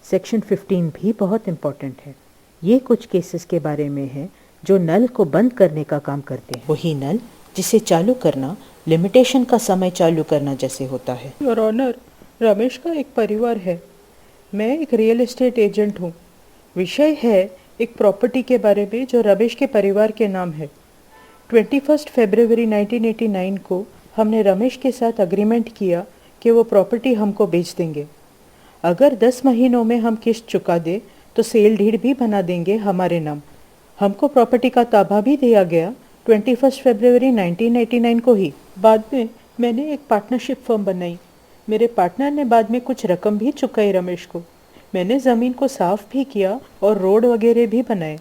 Section 15 भी बहुत important है। ये कुछ केसेस के बारे में है जो नल को बंद करने का काम करते हैं। वही नल जिसे चालू करना लिमिटेशन का समय चालू करना जैसे होता है। योर ऑनर, रमेश का एक परिवार है। मैं एक रियल एस्टेट एजेंट हूँ। विषय है एक प्रॉपर्टी के बारे में जो रमेश के परिवार के नाम है। 21 फरवरी 1989 को हमने रमेश के साथ अग्रीमेंट किया कि वो प्रॉपर्टी हमको बेच देंगे। अगर 10 महीनों में हम किस्त चुका दे तो सेल डीड भी बना देंगे हमारे नाम। हमको प्रॉपर्टी का ताबा भी दिया गया 21 फरवरी 1989 को ही। बाद में मैंने एक पार्टनरशिप फर्म बनाई। मेरे पार्टनर ने बाद में कुछ रकम भी चुकाई रमेश को। मैंने ज़मीन को साफ भी किया और रोड वगैरह भी बनाए।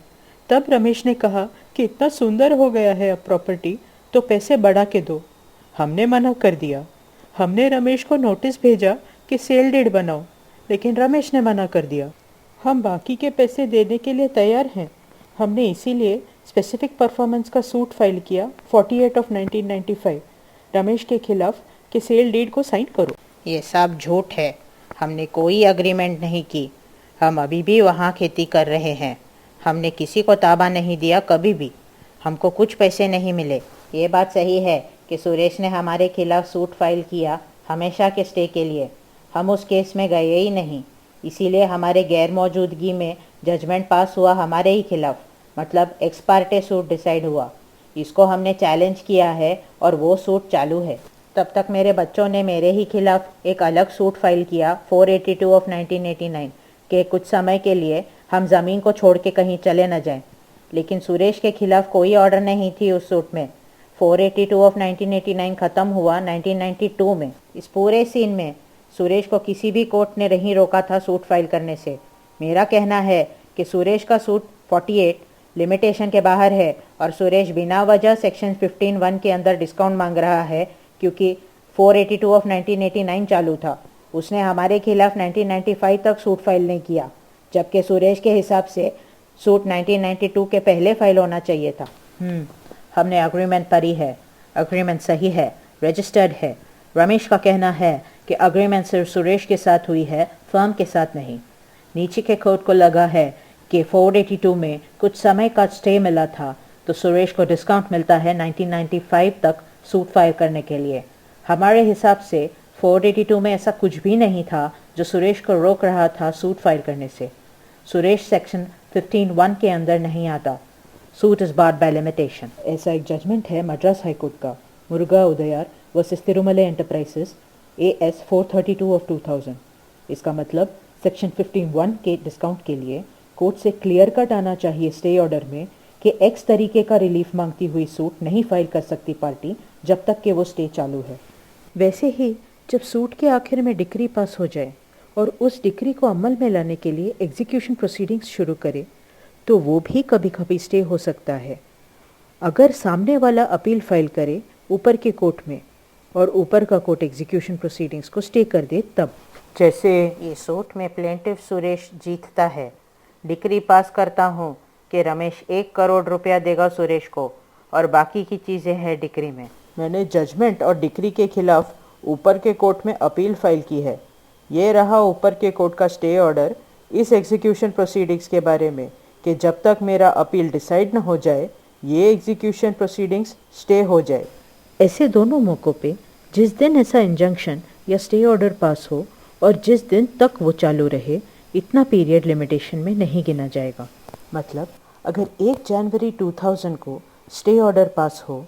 तब रमेश ने कहा कि इतना सुंदर हो गया है अब प्रॉपर्टी, तो पैसे बढ़ा के दो। हमने मना कर दिया। हमने रमेश को नोटिस भेजा कि सेल डीड बनाओ, लेकिन रमेश ने मना कर दिया। हम बाकी के पैसे देने के लिए तैयार हैं। हमने इसीलिए स्पेसिफिक परफॉर्मेंस का सूट फाइल किया 48 ऑफ 1995 रमेश के खिलाफ कि सेल डीड को साइन करो। ये सब झूठ है। हमने कोई अग्रीमेंट नहीं की। हम अभी भी वहाँ खेती कर रहे हैं। हमने किसी को ताबा नहीं दिया कभी भी। हमको कुछ पैसे नहीं मिले। ये बात सही है कि सुरेश ने हमारे खिलाफ सूट फाइल किया हमेशा के स्टे के लिए। हम उस केस में गए ही नहीं, इसीलिए हमारे गैर मौजूदगी में जजमेंट पास हुआ हमारे ही खिलाफ, मतलब एक्स पार्टे सूट डिसाइड हुआ। इसको हमने चैलेंज किया है और वो सूट चालू है। तब तक मेरे बच्चों ने मेरे ही खिलाफ एक अलग सूट फाइल किया 482 ऑफ 1989 के कुछ समय के लिए हम ज़मीन को छोड़ के कहीं चले न जाएं। लेकिन सुरेश के खिलाफ कोई ऑर्डर नहीं थी उस सूट में। 482 ऑफ 1989 ख़त्म हुआ 1992 में। इस पूरे सीन में सुरेश को किसी भी कोर्ट ने नहीं रोका था सूट फाइल करने से। मेरा कहना है कि सुरेश का सूट 48 लिमिटेशन के बाहर है और सुरेश बिना वजह सेक्शन 15(1) के अंदर डिस्काउंट मांग रहा है क्योंकि 482 ऑफ 1989 चालू था। उसने हमारे खिलाफ 1995 तक सूट फाइल नहीं किया, जबकि सुरेश के हिसाब से सूट 1992 के पहले फाइल होना चाहिए था। हमने अग्रीमेंट पढ़ी है। अग्रीमेंट सही है, रजिस्टर्ड है। रमेश का कहना है कि अग्रीमेंट सिर्फ सुरेश के साथ हुई है, फर्म के साथ नहीं। नीचे के कोर्ट को लगा है कि 482 में कुछ समय का स्टे मिला था, तो सुरेश को डिस्काउंट मिलता है 1995 तक सूट फाइल करने के लिए। हमारे हिसाब से 482 में ऐसा कुछ भी नहीं था जो सुरेश को रोक रहा था सूट फाइल करने से। सुरेश सेक्शन 15(1) के अंदर नहीं आता। Suit is barred by limitation. ऐसा एक जजमेंट है मद्रास हाईकोर्ट का, Muruga Udayar versus Tirumale enterprises AS 432 of 2000। इसका मतलब सेक्शन 15(1) के डिस्काउंट के लिए कोर्ट से क्लियर कट आना चाहिए स्टे ऑर्डर में कि एक्स तरीके का रिलीफ मांगती हुई सूट नहीं फाइल कर सकती पार्टी जब तक कि वो स्टे चालू है। वैसे ही जब सूट के आखिर में डिक्री पास हो जाए और उस डिक्री को अमल में लाने के लिए एग्जीक्यूशन प्रोसीडिंग्स शुरू करे, तो वो भी कभी कभी स्टे हो सकता है। अगर सामने वाला अपील फाइल करे ऊपर के कोर्ट में और ऊपर का कोर्ट एग्जीक्यूशन प्रोसीडिंग्स को स्टे कर दे तब। जैसे ये सूट में प्लेंटिव सुरेश जीतता है, डिक्री पास करता हूँ कि रमेश 1 करोड़ रुपया देगा सुरेश को और बाकी की चीज़ें हैं डिक्री में। मैंने जजमेंट और डिक्री के खिलाफ ऊपर के कोर्ट में अपील फाइल की है। ये रहा ऊपर के कोर्ट का स्टे ऑर्डर इस एग्जीक्यूशन प्रोसीडिंग्स के बारे में कि जब तक मेरा अपील डिसाइड न हो जाए ये एग्जीक्यूशन प्रोसीडिंग्स स्टे हो जाए। ऐसे दोनों मौक़ों पे जिस दिन ऐसा इंजंक्शन या स्टे ऑर्डर पास हो और जिस दिन तक वो चालू रहे, इतना पीरियड लिमिटेशन में नहीं गिना जाएगा। मतलब अगर 1 जनवरी 2000 को स्टे ऑर्डर पास हो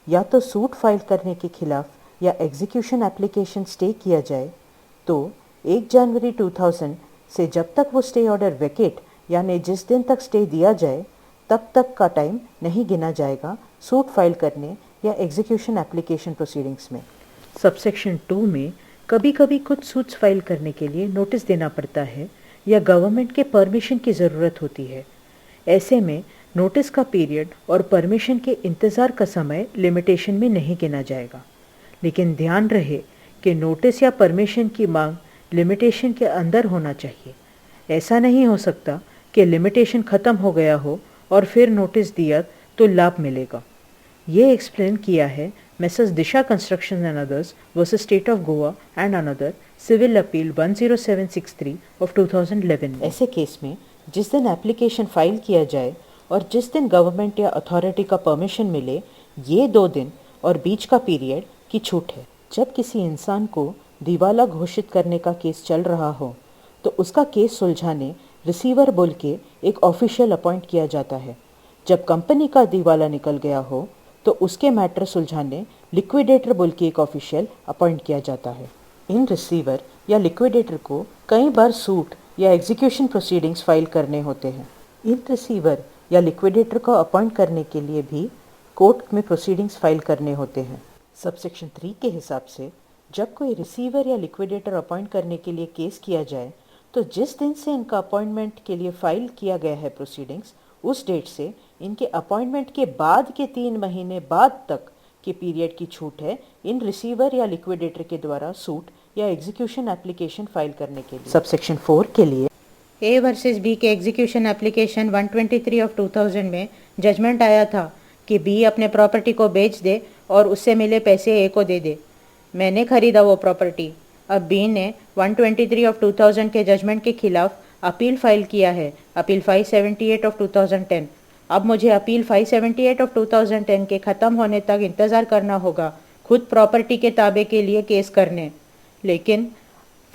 या तो सूट फाइल करने के खिलाफ या एग्जीक्यूशन एप्लीकेशन स्टे किया जाए, तो 1 जनवरी 2000 से जब तक वो स्टे ऑर्डर वेकेट यानी जिस दिन तक स्टे दिया जाए तब तक का टाइम नहीं गिना जाएगा सूट फाइल करने या एग्जीक्यूशन एप्लीकेशन प्रोसीडिंग्स में। सबसेक्शन 2 में कभी कभी कुछ सूट्स फाइल करने के लिए नोटिस देना पड़ता है या गवर्नमेंट के परमिशन की ज़रूरत होती है। ऐसे में नोटिस का पीरियड और परमिशन के इंतज़ार का समय लिमिटेशन में नहीं गिना जाएगा। लेकिन ध्यान रहे कि नोटिस या परमिशन की मांग लिमिटेशन के अंदर होना चाहिए। ऐसा नहीं हो सकता कि लिमिटेशन ख़त्म हो गया हो और फिर नोटिस दिया तो लाभ मिलेगा। ये एक्सप्लेन किया है Messrs. Disha Construction and others versus State of Goa and another Civil Appeal 10763 of 2011 में। ऐसे केस में जिस दिन एप्लीकेशन फाइल किया जाए और जिस दिन गवर्नमेंट या अथॉरिटी का परमिशन मिले, ये 2 दिन और बीच का पीरियड की छूट है। जब किसी इंसान को दिवाला घोषित करने का केस चल रहा हो तो उसका केस सुलझाने रिसीवर बोल के एक ऑफिशियल अपॉइंट किया जाता है। जब कंपनी का दिवाला निकल गया हो तो उसके मैटर सुलझाने लिक्विडेटर बोल के एक ऑफिशियल अपॉइंट किया जाता है। इन रिसीवर या लिक्विडेटर को कई बार सूट या एग्जीक्यूशन प्रोसीडिंग्स फाइल करने होते हैं। इन रिसीवर या लिक्विडेटर को अपॉइंट करने के लिए भी कोर्ट में प्रोसीडिंग्स फाइल करने होते हैं। सबसेक्शन 3 के हिसाब से जब कोई रिसीवर या लिक्विडेटर अपॉइंट करने के लिए केस किया जाए तो जिस दिन से इनका अपॉइंटमेंट के लिए फाइल किया गया है प्रोसीडिंग्स, उस डेट से इनके अपॉइंटमेंट के बाद के 3 महीने बाद तक के पीरियड की छूट है इन रिसीवर या लिक्विडेटर के द्वारा सूट या एग्जीक्यूशन एप्लीकेशन फाइल करने के लिए। सबसेक्शन 4 के लिए ए वर्सेस बी के एग्जीक्यूशन एप्लीकेशन 123 ऑफ 2000 में जजमेंट आया था कि बी अपने प्रॉपर्टी को बेच दे और उससे मिले पैसे ए को दे दे। मैंने खरीदा वो प्रॉपर्टी। अब बी ने 123 ऑफ 2000 के जजमेंट के खिलाफ अपील फाइल किया है, अपील 578 ऑफ 2010। अब मुझे अपील 578 ऑफ 2010 के ख़त्म होने तक इंतज़ार करना होगा खुद प्रॉपर्टी के ताबे के लिए केस करने। लेकिन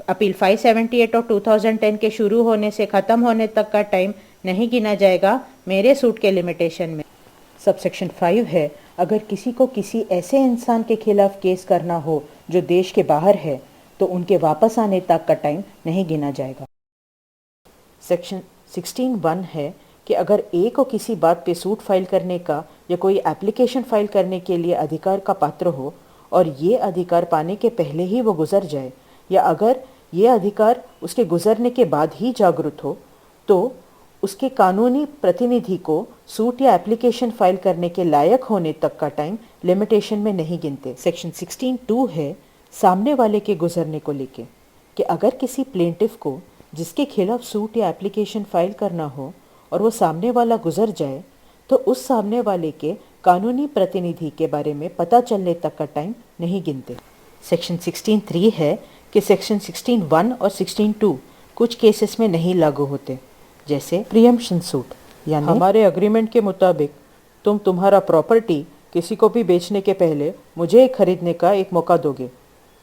अपील 578 ऑफ 2010 के शुरू होने से ख़त्म होने तक का टाइम नहीं गिना जाएगा मेरे सूट के लिमिटेशन में। सबसेक्शन 5 है, अगर किसी को किसी ऐसे इंसान के खिलाफ केस करना हो जो देश के बाहर है तो उनके वापस आने तक का टाइम नहीं गिना जाएगा। सेक्शन 16(1) है कि अगर ए को किसी बात पे सूट फाइल करने का या कोई एप्लीकेशन फाइल करने के लिए अधिकार का पात्र हो और ये अधिकार पाने के पहले ही वो गुजर जाए या अगर ये अधिकार उसके गुजरने के बाद ही जागृत हो तो उसके कानूनी प्रतिनिधि को सूट या एप्लीकेशन फाइल करने के लायक होने तक का टाइम लिमिटेशन में नहीं गिनते। सेक्शन 16(2) है सामने वाले के गुजरने को लेके कि अगर किसी प्लेंटिफ को जिसके खिलाफ सूट या एप्लीकेशन फाइल करना हो और वो सामने वाला गुजर जाए तो उस सामने वाले के कानूनी प्रतिनिधि के बारे में पता चलने तक का टाइम नहीं गिनते। सेक्शन 16(3) है कि सेक्शन 16(1) और 16(2) कुछ केसेस में नहीं लागू होते, जैसे प्रीएम्पशन सूट, यानी हमारे अग्रीमेंट के मुताबिक तुम तुम्हारा प्रॉपर्टी किसी को भी बेचने के पहले मुझे खरीदने का एक मौका दोगे।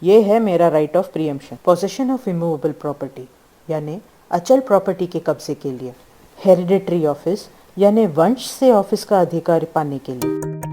ये है मेरा right of preemption. Possession of immovable property यानी अचल प्रॉपर्टी के कब्जे के लिए। हेरिडिटरी ऑफिस यानी वंश से ऑफिस का अधिकार पाने के लिए।